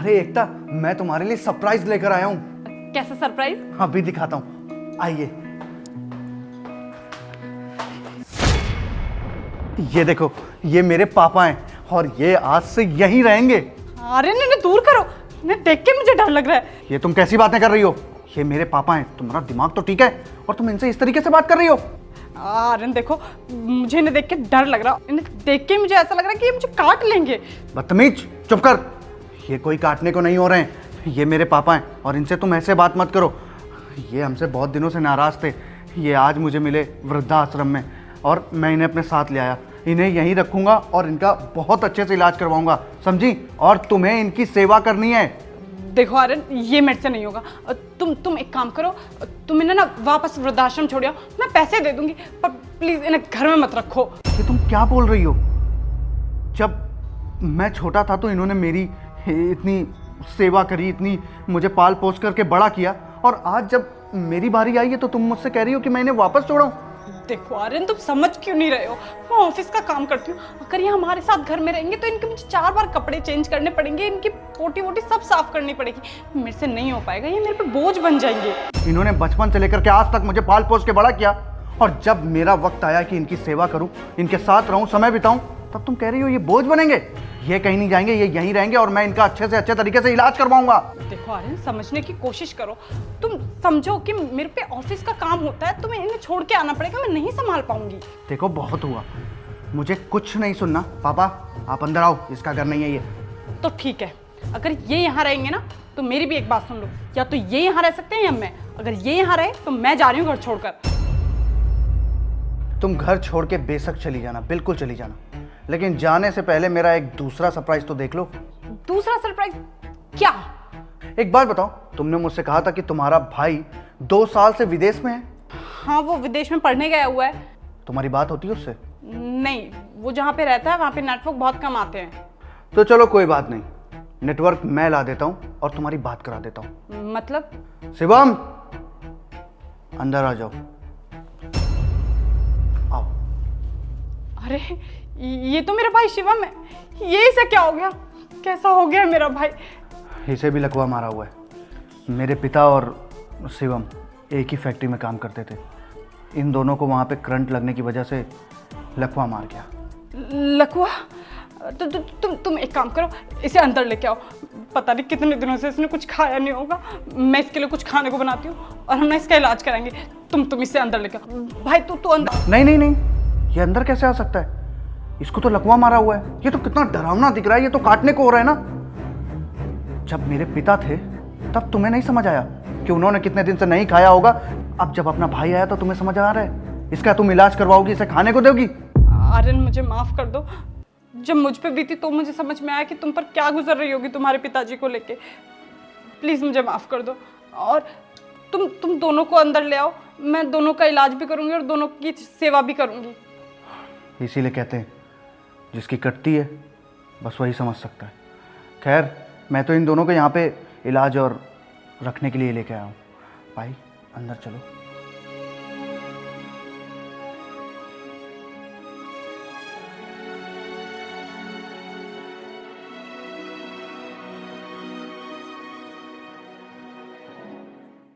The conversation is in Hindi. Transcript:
अरे एकता, मैं तुम्हारे लिए सरप्राइज लेकर आया हूँ। कैसा सरप्राइज? हाँ भी दिखाता हूँ, आइए। ये देखो, ये मेरे पापा हैं और ये आज से यहीं रहेंगे। अरे इन्हें दूर करो, इन्हें देख के मुझे डर लग रहा है। ये तुम कैसी बातें कर रही हो? ये मेरे पापा हैं, तुम्हारा दिमाग तो ठीक है और तुम इनसे इस तरीके से बात कर रही हो? आर्यन देखो, मुझे इन्हें देख के डर लग रहा है। इन्हें देख के मुझे ऐसा लग रहा है कि ये मुझे काट लेंगे। बदतमीज, चुप कर। ये कोई काटने को नहीं हो रहे हैं, ये मेरे पापा हैं और इनसे तुम ऐसे बात मत करो। ये हमसे बहुत दिनों से नाराज थे। ये आज मुझे मिले वृद्धाश्रम में और मैं इन्हें अपने साथ ले आया। इन्हें यहीं रखूंगा और इनका बहुत अच्छे से इलाज करवाऊंगा, समझी? और तुम्हें इनकी सेवा करनी है। देखो आर्यन, ये मेरे से नहीं होगा। तुम एक काम करो, तुम इन्हें ना वापस वृद्धाश्रम छोड़ियो। मैं पैसे दे दूंगी, पर प्लीज इन्हें घर में मत रखो। ये तुम क्या बोल रही हो? जब मैं छोटा था तो इन्होंने मेरी इतनी सेवा करी, इतनी मुझे पाल पोस करके बड़ा किया, और आज जब मेरी बारी आई है तो तुम मुझसे कह रही हो कि मैं इन्हें वापस छोड़ाऊं? देखो आर्यन, तुम समझ क्यों नहीं रहे हो? मैं ऑफिस का काम करती हूँ। अगर ये हमारे साथ घर में रहेंगे तो इनके मुझे 4 बार कपड़े चेंज करने पड़ेंगे, इनकी पोटी वोटी सब साफ करनी पड़ेगी। मेरे से नहीं हो पाएगा, ये मेरे पे बोझ बन जाएंगे। इन्होंने बचपन से लेकर के आज तक मुझे पाल पोस के बड़ा किया, और जब मेरा वक्त आया कि इनकी सेवा करूं, इनके साथ रहूं, समय बिताऊं, तब तुम कह रही हो ये बोझ बनेंगे। ये कहीं नहीं जाएंगे, ये यहीं रहेंगे और मैं इनका अच्छे से अच्छे तरीके से इलाज करवाऊंगा। देखो आर्यन, समझने की कोशिश करो। तुम समझो कि मेरे पे ऑफिस का काम होता है, तुम्हें इन्हें छोड़ के आना पड़ेगा, मैं नहीं संभाल पाऊंगी। देखो बहुत हुआ, मुझे कुछ नहीं सुनना। पापा आप अंदर आओ, इसका घर नहीं है ये। तो ठीक है, अगर ये यहाँ रहेंगे ना तो मेरी भी एक बात सुन लो, या तो ये यहाँ रह सकते हैं या मैं। अगर ये यहाँ रहे तो मैं जा रही हूँ घर छोड़कर। तुम घर छोड़ के बेशक चली जाना, बिल्कुल चली जाना, लेकिन जाने से पहले मेरा एक दूसरा सरप्राइज तो देख लो। दूसरा सरप्राइज? क्या? एक बात बताओ, तुमने मुझसे कहा था कि तुम्हारा भाई 2 साल से विदेश में है। हाँ, वो विदेश में पढ़ने गया हुआ है। तुम्हारी बात होती है उससे? नहीं, वो जहाँ पे रहता है वहाँ पे नेटवर्क बहुत कम आते हैं। तो चलो कोई बात नहीं, नेटवर्क मैं ला देता हूँ और तुम्हारी बात करा देता हूँ। मतलब? शिवम, अंदर आ जाओ। आओ। अरे ये तो मेरा भाई शिवम है। ये इसे क्या हो गया? कैसा हो गया मेरा भाई? इसे भी लकवा मारा हुआ है। मेरे पिता और शिवम एक ही फैक्ट्री में काम करते थे। इन दोनों को वहाँ पे करंट लगने की वजह से लकवा मार गया। लकवा? तुम एक काम करो, इसे अंदर लेके आओ। पता नहीं कितने दिनों से इसने कुछ खाया नहीं होगा। मैं इसके लिए कुछ खाने को बनाती हूँ और हम ना इसका इलाज कराएंगे। तुम इसे अंदर लेके आओ। भाई तू अंदर। नहीं नहीं नहीं, ये अंदर कैसे आ सकता है? इसको तो लकवा मारा हुआ है। ये तो कितना डरावना दिख रहा है, ये तो काटने को हो रहा है ना। जब मेरे पिता थे तब तुम्हें नहीं समझ आया कि उन्होंने कितने दिन से नहीं खाया होगा। अब जब अपना भाई आया तो तुम्हें समझ आ रहा है। इसका तुम इलाज करवाओगी, इसे खाने को दोगी? आर्यन मुझे माफ कर दो। जब मुझ पे बीती तो मुझे समझ में आया कि तुम पर क्या गुजर रही होगी तुम्हारे पिताजी को लेके। प्लीज मुझे माफ कर दो और तुम दोनों को अंदर ले आओ। मैं दोनों का इलाज भी करूंगी और दोनों की सेवा भी करूंगी। इसीलिए कहते हैं जिसकी कटती है बस वही समझ सकता है। खैर, मैं तो इन दोनों को यहाँ पे इलाज और रखने के लिए लेके आया हूँ। भाई अंदर चलो।